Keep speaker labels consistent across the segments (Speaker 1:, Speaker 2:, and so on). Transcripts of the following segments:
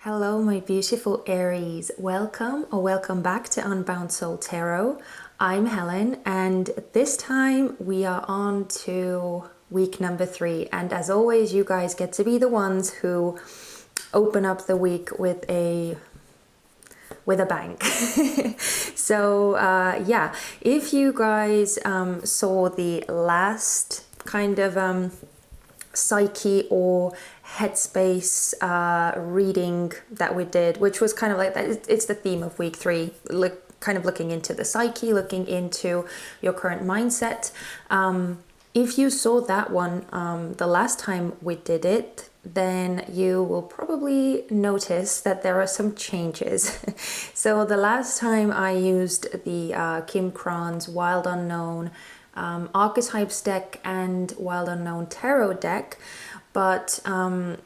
Speaker 1: Hello, my beautiful Aries. Welcome back to Unbound Soul Tarot. I'm Helen, and this time we are on to week number 3. And as always, you guys get to be the ones who open up the week with a bang. So yeah, if you guys saw the last kind of psyche or headspace reading that we did, which was kind of like that, it's the theme of week 3, kind of looking into the psyche, looking into your current mindset. If you saw that one the last time we did it, then you will probably notice that there are some changes. So the last time I used the Kim Cran's Wild Unknown Archetypes deck and Wild Unknown Tarot deck, but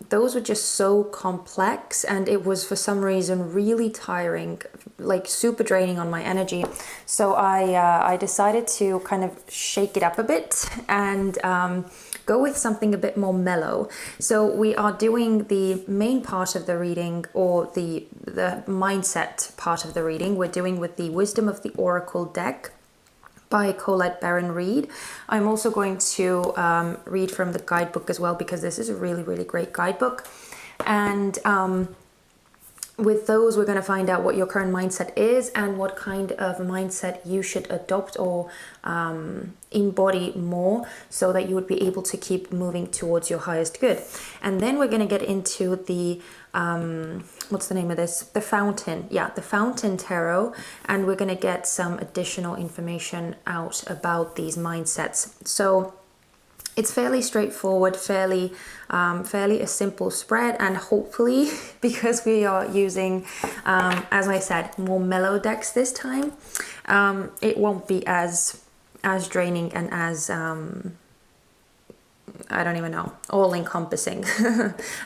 Speaker 1: those were just so complex, and it was for some reason really tiring, like super draining on my energy. So I decided to kind of shake it up a bit and go with something a bit more mellow. So we are doing the main part of the reading, or the mindset part of the reading. We're doing with the Wisdom of the Oracle deck by Colette Baron Reid. I'm also going to read from the guidebook as well, because this is a really, really great guidebook. And with those, we're going to find out what your current mindset is and what kind of mindset you should adopt or embody more, so that you would be able to keep moving towards your highest good. And then we're going to get into the what's the name of this? The Fountain. Yeah, the Fountain Tarot. And we're going to get some additional information out about these mindsets. So it's fairly straightforward, fairly a simple spread, and hopefully, because we are using, as I said, more mellow decks this time, it won't be as draining and as I don't even know, all-encompassing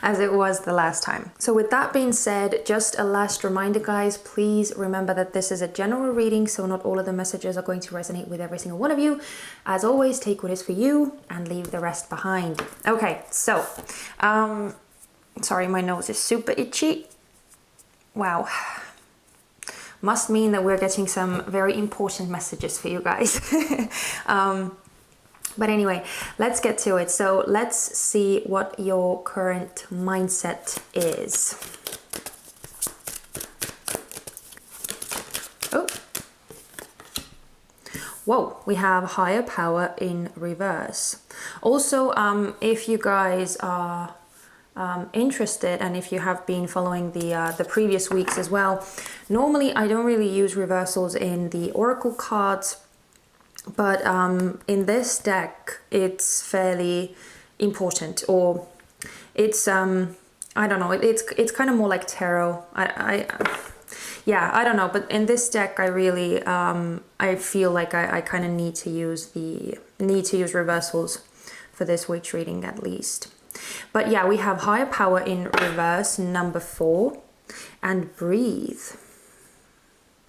Speaker 1: as it was the last time. So with that being said, just a last reminder, guys, please remember that this is a general reading, so not all of the messages are going to resonate with every single one of you. As always, take what is for you and leave the rest behind. Okay, so sorry, my nose is super itchy. Wow. Must mean that we're getting some very important messages for you guys. But anyway, let's get to it. So let's see what your current mindset is. Oh. Whoa, we have higher power in reverse. Also, if you guys are interested, and if you have been following the previous weeks as well, normally I don't really use reversals in the oracle cards, but in this deck it's fairly important, or it's I don't know, it's kind of more like tarot. Yeah, I don't know, but in this deck I really I feel like I kind of need to use reversals for this week's reading at least. But yeah, we have higher power in reverse, number 4, and breathe.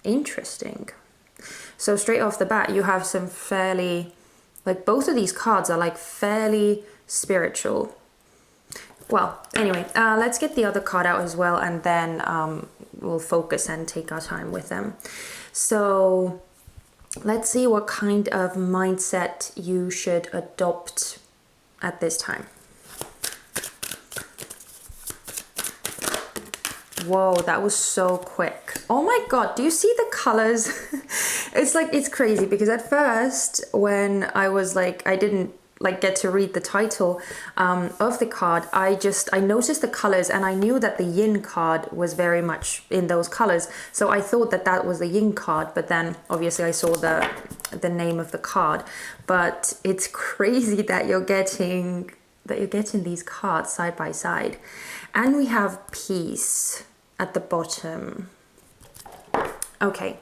Speaker 1: Interesting. So straight off the bat, you have some fairly, like, both of these cards are like fairly spiritual. Well, anyway, let's get the other card out as well, and then we'll focus and take our time with them. So let's see what kind of mindset you should adopt at this time. Whoa, that was so quick. Oh my god, do you see the colors? It's crazy, because at first when I was like, I didn't like get to read the title of the card, I noticed the colors, and I knew that the yin card was very much in those colors, so I thought that was the yin card, but then obviously I saw the name of the card. But it's crazy that you're getting these cards side by side. And we have peace at the bottom. Okay,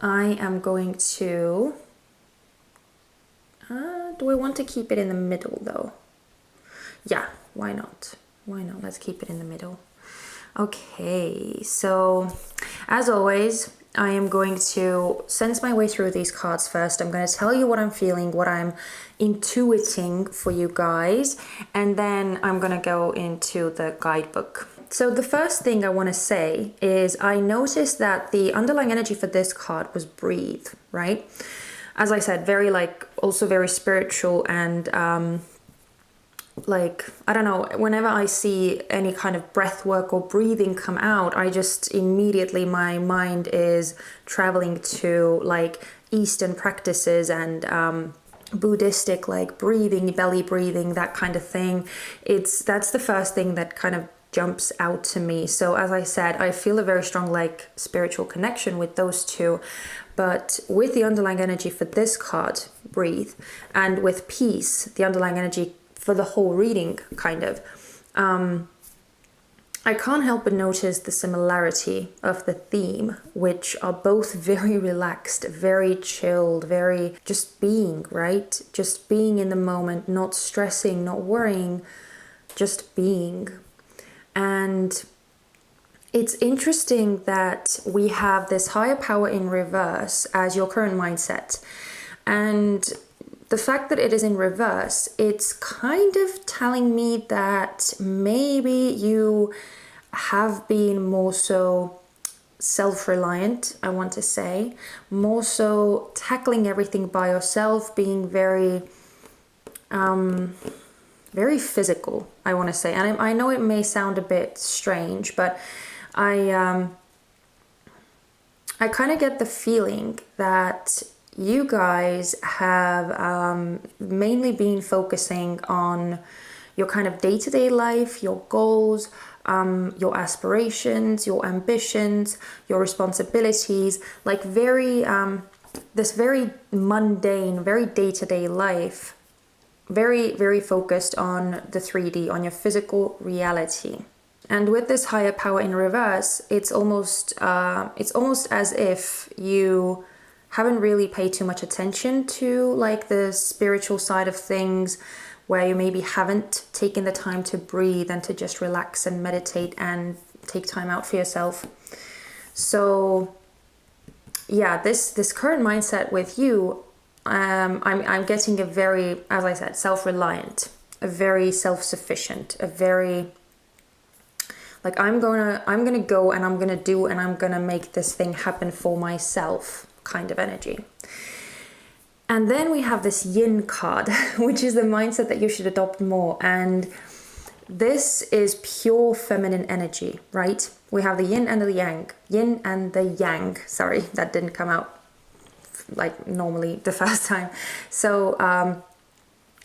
Speaker 1: I am going to do I want to keep it in the middle though? Yeah, why not? Let's keep it in the middle. Okay, so as always, I am going to sense my way through these cards first. I'm going to tell you what I'm feeling, what I'm intuiting for you guys, and then I'm going to go into the guidebook. so the first thing I want to say is I noticed that the underlying energy for this card was breathe, right? As I said, very like also very spiritual and like, I don't know, whenever I see any kind of breath work or breathing come out, I just immediately, my mind is traveling to like Eastern practices and Buddhistic like breathing, belly breathing, that kind of thing. That's the first thing that kind of jumps out to me. So as I said, I feel a very strong like spiritual connection with those two. But with the underlying energy for this card, breathe, and with peace, the underlying energy for the whole reading, kind of, I can't help but notice the similarity of the theme, which are both very relaxed, very chilled, very just being, right? Just being in the moment, not stressing, not worrying, just being. And it's interesting that we have this higher power in reverse as your current mindset. And the fact that it is in reverse, it's kind of telling me that maybe you have been more so self-reliant, I want to say, more so tackling everything by yourself, being very very physical, I want to say. And I know it may sound a bit strange, but I kind of get the feeling that you guys have mainly been focusing on your kind of day-to-day life, your goals, your aspirations, your ambitions, your responsibilities, like very this very mundane, very day-to-day life, very, very focused on the 3D, on your physical reality. And with this higher power in reverse, it's almost as if you haven't really paid too much attention to like the spiritual side of things, where you maybe haven't taken the time to breathe and to just relax and meditate and take time out for yourself. So yeah, this current mindset with you, I'm getting a very, as I said, self-reliant, a very self-sufficient, a very like I'm gonna go and I'm gonna do and I'm gonna make this thing happen for myself kind of energy. And then we have this yin card, which is the mindset that you should adopt more. And this is pure feminine energy, right? We have the yin and the yang. Yin and the yang. Sorry, that didn't come out like normally the first time. So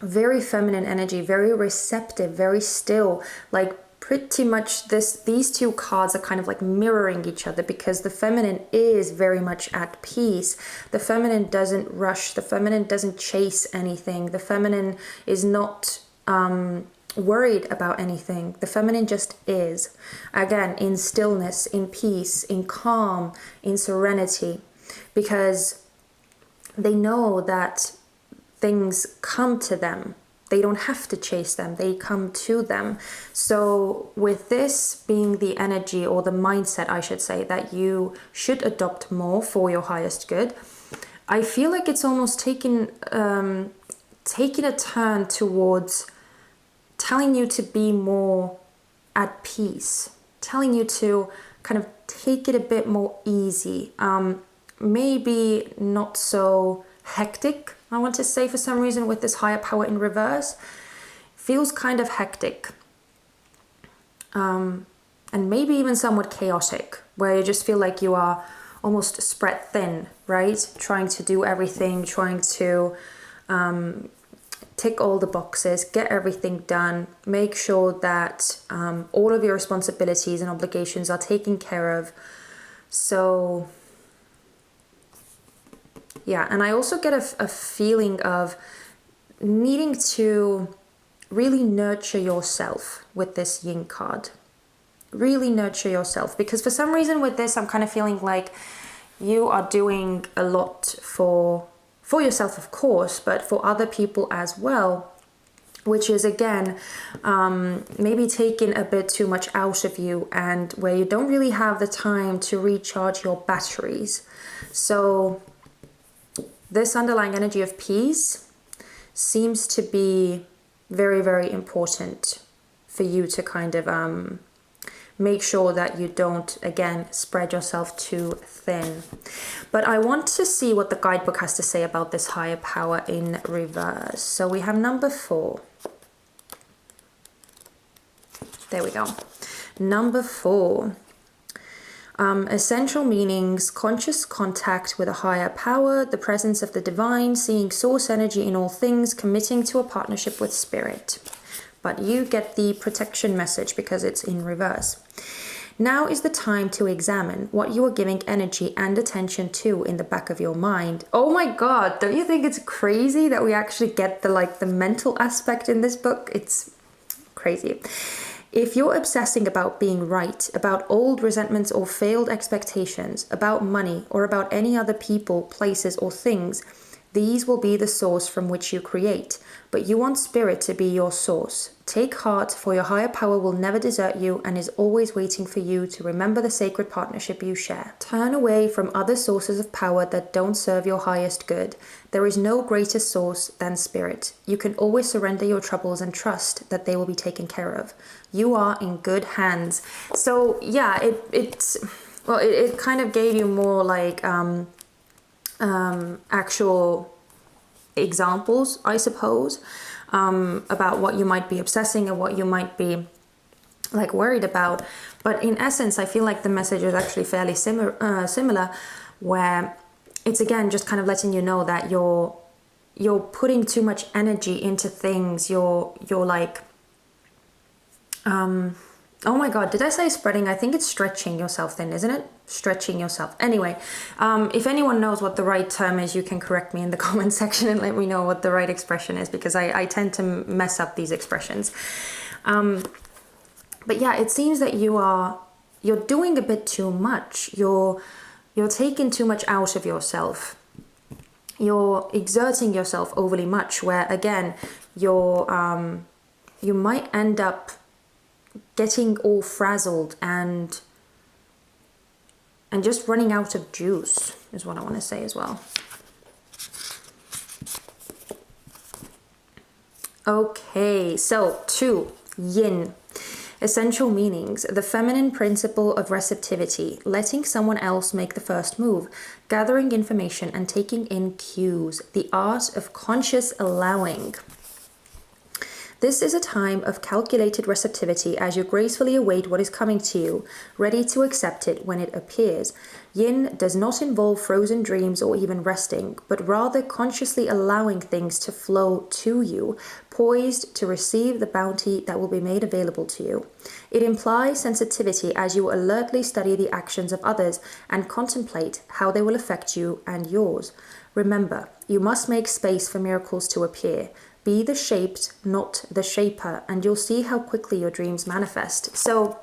Speaker 1: very feminine energy, very receptive, very still, like pretty much these two cards are kind of like mirroring each other, because the feminine is very much at peace. The feminine doesn't rush, the feminine doesn't chase anything, the feminine is not worried about anything. The feminine just is, again, in stillness, in peace, in calm, in serenity, because they know that things come to them. They don't have to chase them, they come to them. So with this being the energy, or the mindset I should say, that you should adopt more for your highest good, I feel like it's almost taking a turn towards telling you to be more at peace, telling you to kind of take it a bit more easy, maybe not so hectic. I want to say, for some reason, with this higher power in reverse, feels kind of hectic, and maybe even somewhat chaotic, where you just feel like you are almost spread thin, right? Trying to do everything, trying to tick all the boxes, get everything done, make sure that all of your responsibilities and obligations are taken care of. So yeah, and I also get a feeling of needing to really nurture yourself with this yin card. Really nurture yourself, because for some reason with this, I'm kind of feeling like you are doing a lot for yourself, of course, but for other people as well, which is again maybe taking a bit too much out of you, and where you don't really have the time to recharge your batteries. So this underlying energy of peace seems to be very, very important for you to kind of make sure that you don't, again, spread yourself too thin. But I want to see what the guidebook has to say about this higher power in reverse. So we have number 4. There we go. Number 4. Essential meanings: conscious contact with a higher power, the presence of the divine, seeing source energy in all things, committing to a partnership with spirit. But you get the protection message because it's in reverse. Now is the time to examine what you are giving energy and attention to in the back of your mind. Oh my God, don't you think it's crazy that we actually get the mental aspect in this book? It's crazy. If you're obsessing about being right, about old resentments or failed expectations, about money, or about any other people, places, or things, these will be the source from which you create. But you want spirit to be your source. Take heart, for your higher power will never desert you and is always waiting for you to remember the sacred partnership you share. Turn away from other sources of power that don't serve your highest good. There is no greater source than spirit. You can always surrender your troubles and trust that they will be taken care of. You are in good hands. So yeah, it kind of gave you more like actual examples, I suppose, about what you might be obsessing and what you might be like worried about. But in essence, I feel like the message is actually fairly similar, where it's again just kind of letting you know that you're putting too much energy into things. You're like oh my God, did I say spreading? I think it's stretching yourself thin, isn't it? Stretching yourself. Anyway, if anyone knows what the right term is, you can correct me in the comment section and let me know what the right expression is, because I tend to mess up these expressions. But yeah, it seems that you're doing a bit too much. You're taking too much out of yourself. You're exerting yourself overly much, where again, you might end up getting all frazzled and just running out of juice is what I want to say as well. Okay, so 2, yin. Essential meanings: the feminine principle of receptivity, letting someone else make the first move, gathering information and taking in cues, the art of conscious allowing. This is a time of calculated receptivity as you gracefully await what is coming to you, ready to accept it when it appears. Yin does not involve frozen dreams or even resting, but rather consciously allowing things to flow to you, poised to receive the bounty that will be made available to you. It implies sensitivity as you alertly study the actions of others and contemplate how they will affect you and yours. Remember, you must make space for miracles to appear. Be the shaped, not the shaper, and you'll see how quickly your dreams manifest. So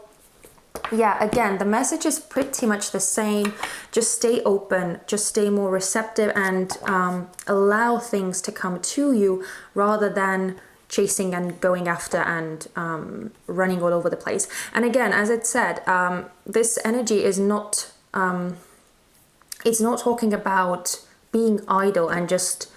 Speaker 1: yeah, again, the message is pretty much the same. Just stay open, just stay more receptive, and allow things to come to you rather than chasing and going after and running all over the place. And again, as it said, this energy is not, it's not talking about being idle and just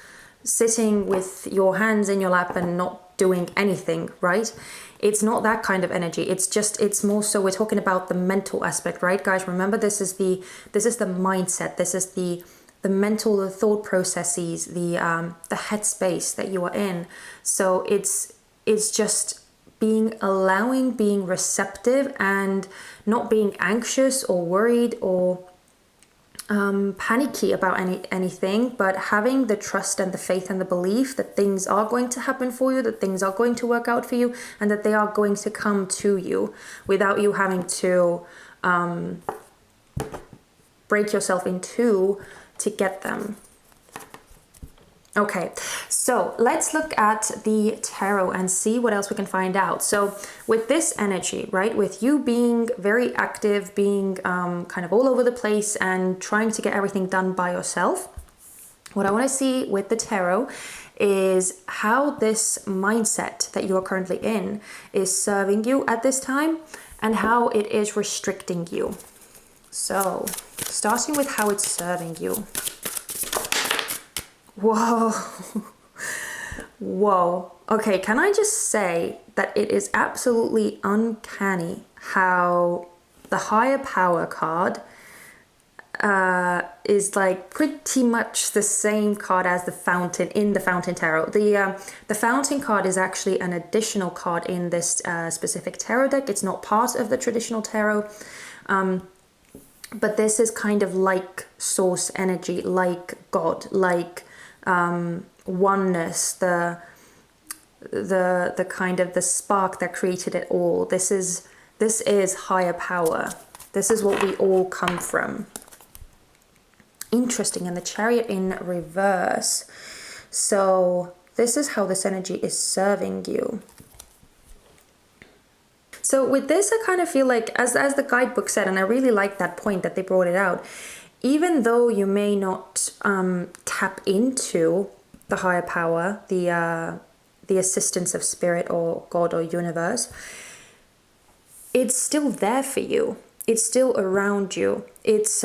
Speaker 1: sitting with your hands in your lap and not doing anything, right? It's not that kind of energy. It's more so we're talking about the mental aspect, right, guys? Remember, this is the mindset. This is the mental, the thought processes, the headspace that you are in. So it's just being receptive and not being anxious or worried or panicky about anything, but having the trust and the faith and the belief that things are going to happen for you, that things are going to work out for you, and that they are going to come to you without you having to break yourself in two to get them. Okay, so let's look at the tarot and see what else we can find out. So with this energy, right, with you being very active, being kind of all over the place and trying to get everything done by yourself, what I want to see with the tarot is how this mindset that you are currently in is serving you at this time and how it is restricting you. So starting with how it's serving you. Whoa. Whoa. Okay, can I just say that it is absolutely uncanny how the higher power card is like pretty much the same card as the Fountain in the Fountain Tarot. The Fountain card is actually an additional card in this specific tarot deck. It's not part of the traditional tarot, but this is kind of like source energy, like God, like oneness, the kind of the spark that created it all. This is higher power. This is what we all come from. Interesting. And the Chariot in reverse. So this is how this energy is serving you. So with this, I kind of feel like, as the guidebook said, and I really like that point that they brought it out, even though you may not tap into the higher power, the assistance of spirit or God or universe, it's still there for you. It's still around you. It's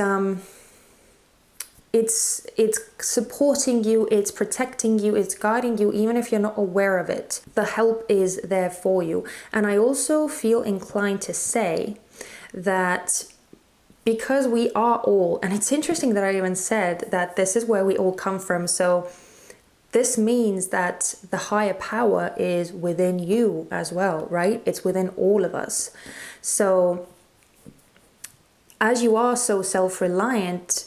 Speaker 1: supporting you, it's protecting you, it's guiding you, even if you're not aware of it. The help is there for you. And I also feel inclined to say that because we are all, and it's interesting that I even said that this is where we all come from. So this means that the higher power is within you as well, right? It's within all of us. So as you are so self-reliant,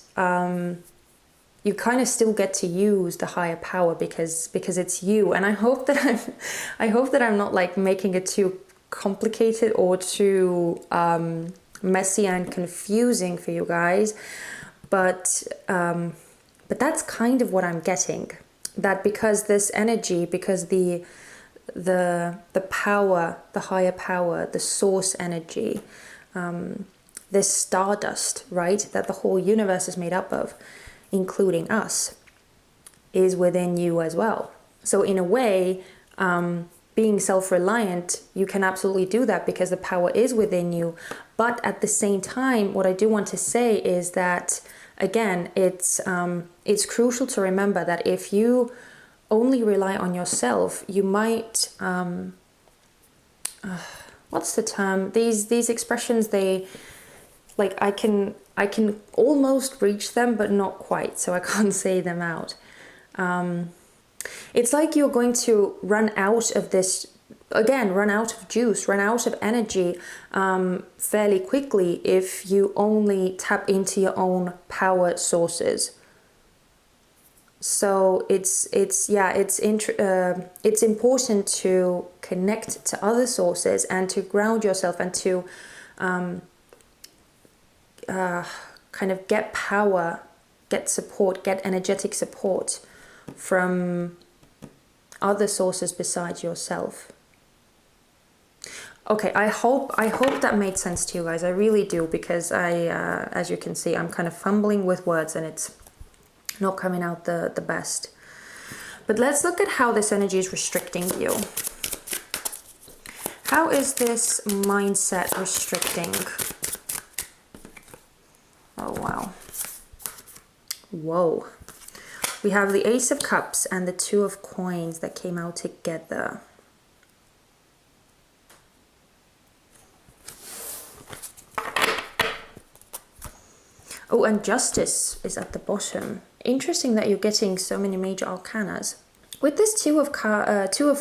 Speaker 1: you kind of still get to use the higher power because it's you. And I hope that I'm not like making it too complicated or too messy and confusing for you guys, but that's kind of what I'm getting. That because this energy, because the power, the higher power, the source energy, this stardust, right, that the whole universe is made up of, including us, is within you as well. So in a way, being self-reliant, you can absolutely do that because the power is within you. But at the same time, what I do want to say is that, again, it's crucial to remember that if you only rely on yourself, you might, what's the term? These expressions, they, like, I can almost reach them, but not quite, so I can't say them out. It's like you're going to run out of this, again, run out of juice, run out of energy fairly quickly if you only tap into your own power sources. So it's important to connect to other sources and to ground yourself and to kind of get power, get support, get energetic support from other sources besides yourself. Okay, I hope that made sense to you guys. I really do, because as you can see, I'm kind of fumbling with words and it's not coming out the best. But let's look at how this energy is restricting you. How is this mindset restricting? Oh, wow. Whoa. We have the Ace of Cups and the Two of Coins that came out together. Oh, and Justice is at the bottom. Interesting that you're getting so many major arcanas. With this Two of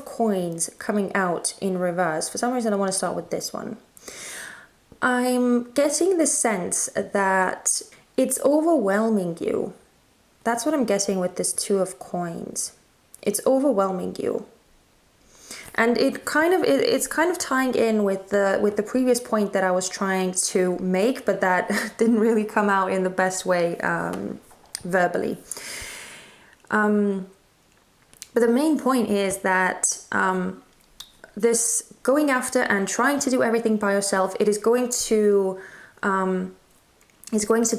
Speaker 1: Coins coming out in reverse, for some reason I want to start with this one. I'm getting the sense that it's overwhelming you. That's what I'm getting with this Two of Coins. It's overwhelming you. And it's kind of tying in with the previous point that I was trying to make, but that didn't really come out in the best way verbally. But the main point is that this going after and trying to do everything by yourself, it is going to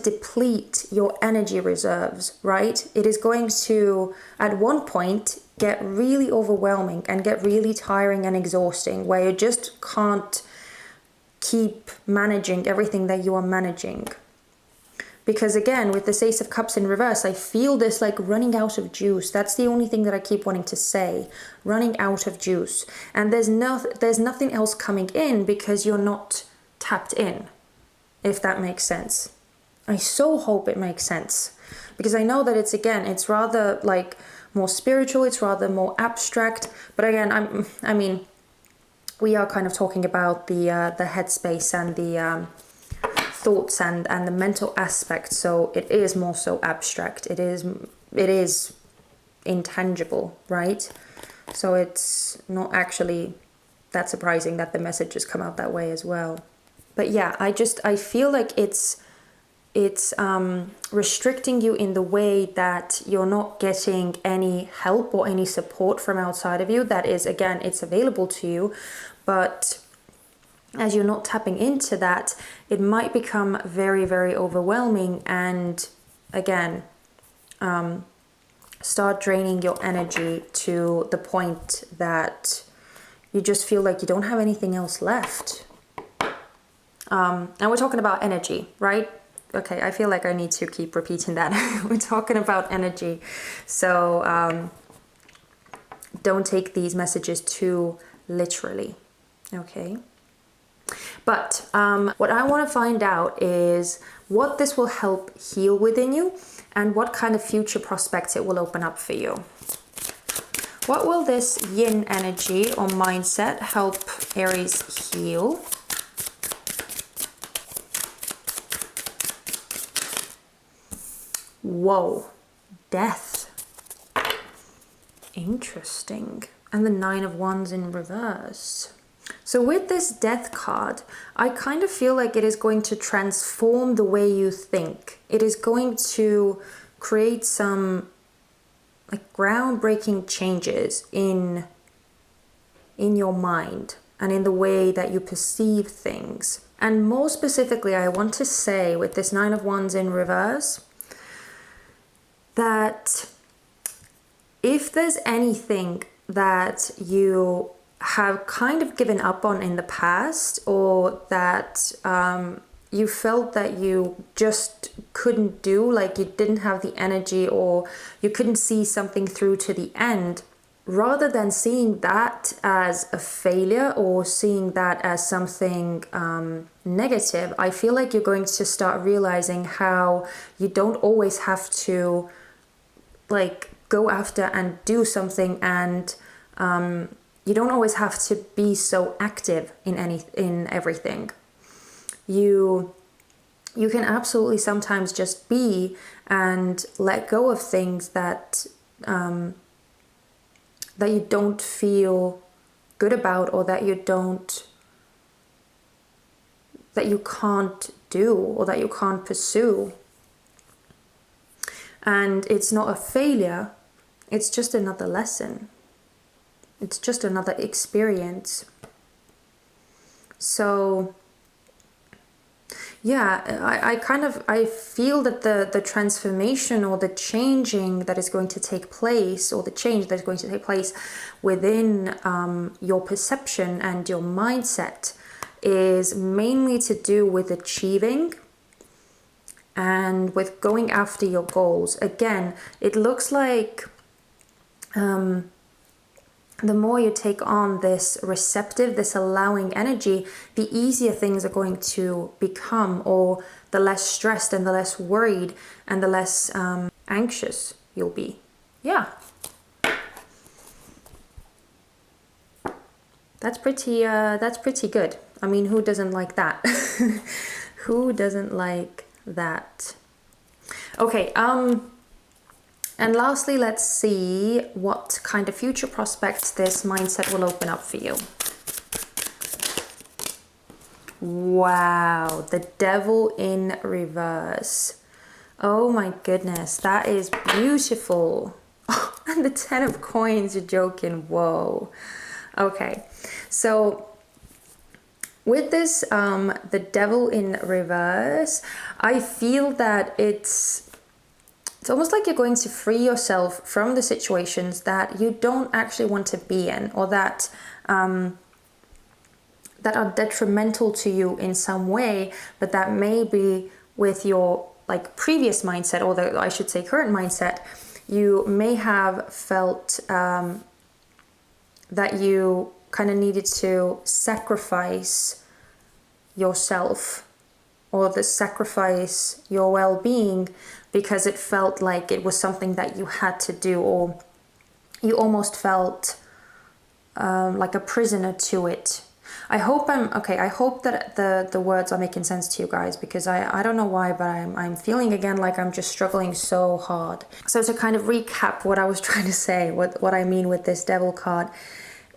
Speaker 1: deplete your energy reserves, right? It is going to, at one point, get really overwhelming and get really tiring and exhausting, where you just can't keep managing everything that you are managing. Because again, with this Ace of Cups in reverse, I feel this like running out of juice. That's the only thing that I keep wanting to say. Running out of juice. And there's nothing else coming in because you're not tapped in, if that makes sense. I so hope it makes sense, because I know that it's rather like more spiritual, it's rather more abstract, but again, I mean, we are kind of talking about the headspace and the thoughts and the mental aspect, so it is more so abstract. It is intangible, right? So it's not actually that surprising that the messages come out that way as well. But yeah, I feel like it's restricting you in the way that you're not getting any help or any support from outside of you. That is, again, it's available to you, but as you're not tapping into that, it might become very, very overwhelming, and again, start draining your energy to the point that you just feel like you don't have anything else left. And we're talking about energy, right? Okay, I feel like I need to keep repeating that. We're talking about energy. So don't take these messages too literally, okay? But what I want to find out is what this will help heal within you and what kind of future prospects it will open up for you. What will this yin energy or mindset help Aries heal? Whoa, death. Interesting. And the Nine of Wands in reverse. So with this death card, I kind of feel like it is going to transform the way you think. It is going to create some like groundbreaking changes in your mind and in the way that you perceive things. And more specifically, I want to say with this Nine of Wands in reverse, that if there's anything that you have kind of given up on in the past, or that you felt that you just couldn't do, like you didn't have the energy or you couldn't see something through to the end, rather than seeing that as a failure or seeing that as something negative, I feel like you're going to start realizing how you don't always have to like go after and do something, and you don't always have to be so active in everything. You can absolutely sometimes just be and let go of things that that you don't feel good about, or that you can't do, or that you can't pursue. And it's not a failure, it's just another lesson. It's just another experience. So yeah, I feel that the transformation or the changing that is going to take place, or the change that is going to take place within your perception and your mindset, is mainly to do with achieving and with going after your goals. Again, it looks like the more you take on this receptive, this allowing energy, the easier things are going to become, or the less stressed and the less worried and the less anxious you'll be. Yeah. That's pretty good. I mean, who doesn't like that? Who doesn't like that? Okay, and lastly, let's see what kind of future prospects this mindset will open up for you. Wow, the Devil in reverse. Oh my goodness, that is beautiful. Oh, and the 10 of coins, you're joking. Whoa. Okay, so with this, the Devil in reverse, I feel that it's almost like you're going to free yourself from the situations that you don't actually want to be in, or that that are detrimental to you in some way, but that maybe with your like previous mindset, or I should say current mindset, you may have felt that you kind of needed to sacrifice yourself, or the sacrifice your well-being because it felt like it was something that you had to do, or you almost felt like a prisoner to it. I hope that the words are making sense to you guys, because I don't know why, but I'm feeling again like I'm just struggling so hard. So to kind of recap what I was trying to say, what I mean with this devil card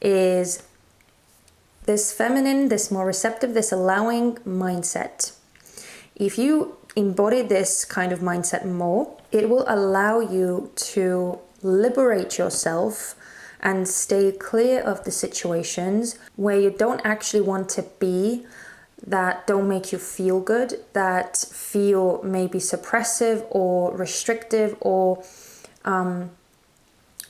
Speaker 1: is this feminine, this more receptive, this allowing mindset. If you embody this kind of mindset more, it will allow you to liberate yourself and stay clear of the situations where you don't actually want to be, that don't make you feel good, that feel maybe suppressive or restrictive, or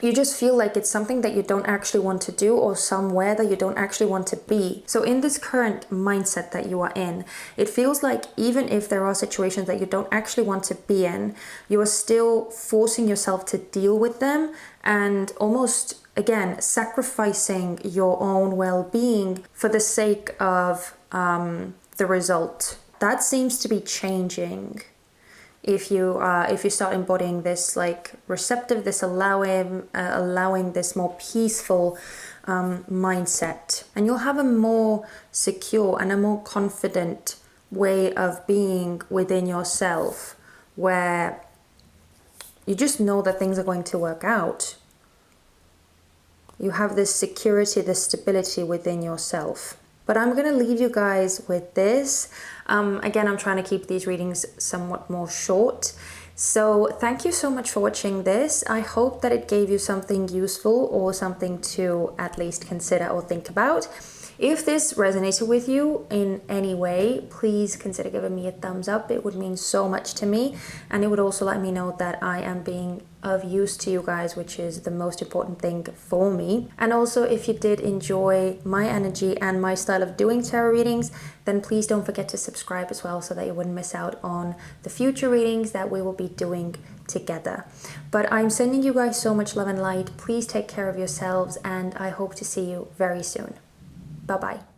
Speaker 1: you just feel like it's something that you don't actually want to do, or somewhere that you don't actually want to be. So in this current mindset that you are in, it feels like even if there are situations that you don't actually want to be in, you are still forcing yourself to deal with them, and almost, again, sacrificing your own well-being for the sake of the result. That seems to be changing. If you start embodying this like receptive, this allowing this more peaceful mindset, and you'll have a more secure and a more confident way of being within yourself, where you just know that things are going to work out. You have this security, this stability within yourself. But I'm going to leave you guys with this. Again, I'm trying to keep these readings somewhat more short. So thank you so much for watching this. I hope that it gave you something useful, or something to at least consider or think about. If this resonated with you in any way, please consider giving me a thumbs up. It would mean so much to me, and it would also let me know that I am being of use to you guys, which is the most important thing for me. And also, if you did enjoy my energy and my style of doing tarot readings, then please don't forget to subscribe as well, so that you wouldn't miss out on the future readings that we will be doing together. But I'm sending you guys so much love and light. Please take care of yourselves, and I hope to see you very soon. Bye-bye.